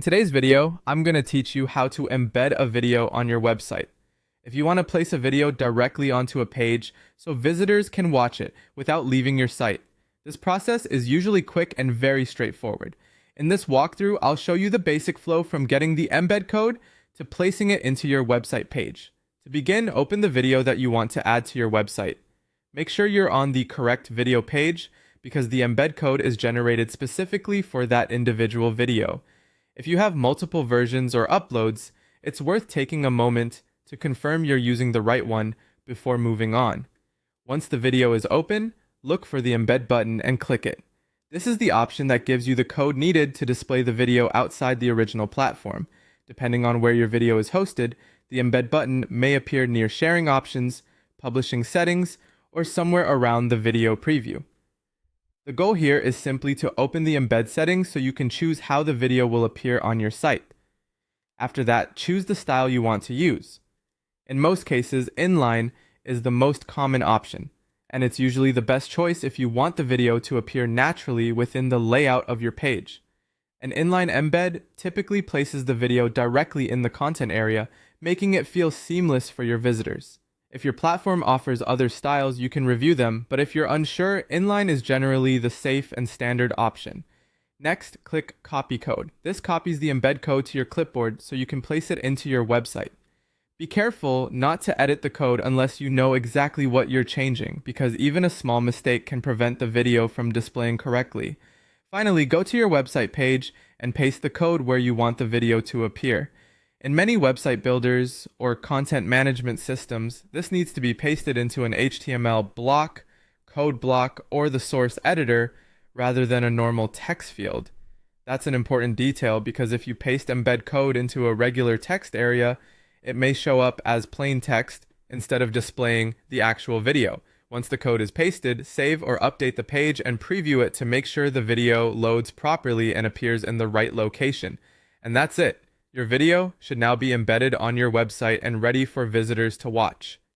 In today's video, I'm going to teach you how to embed a video on your website. If you want to place a video directly onto a page so visitors can watch it without leaving your site, this process is usually quick and very straightforward. In this walkthrough, I'll show you the basic flow from getting the embed code to placing it into your website page. To begin, open the video that you want to add to your website. Make sure you're on the correct video page because the embed code is generated specifically for that individual video. If you have multiple versions or uploads, it's worth taking a moment to confirm you're using the right one before moving on. Once the video is open, look for the embed button and click it. This is the option that gives you the code needed to display the video outside the original platform. Depending on where your video is hosted, the embed button may appear near sharing options, publishing settings, or somewhere around the video preview. The goal here is simply to open the embed settings so you can choose how the video will appear on your site. After that, choose the style you want to use. In most cases, inline is the most common option, and it's usually the best choice if you want the video to appear naturally within the layout of your page. An inline embed typically places the video directly in the content area, making it feel seamless for your visitors. If your platform offers other styles, you can review them, but if you're unsure, inline is generally the safe and standard option. Next, click Copy Code. This copies the embed code to your clipboard so you can place it into your website. Be careful not to edit the code unless you know exactly what you're changing, because even a small mistake can prevent the video from displaying correctly. Finally, go to your website page and paste the code where you want the video to appear. In many website builders or content management systems, this needs to be pasted into an HTML block, code block, or the source editor rather than a normal text field. That's an important detail because if you paste embed code into a regular text area, it may show up as plain text instead of displaying the actual video. Once the code is pasted, save or update the page and preview it to make sure the video loads properly and appears in the right location. And that's it. Your video should now be embedded on your website and ready for visitors to watch.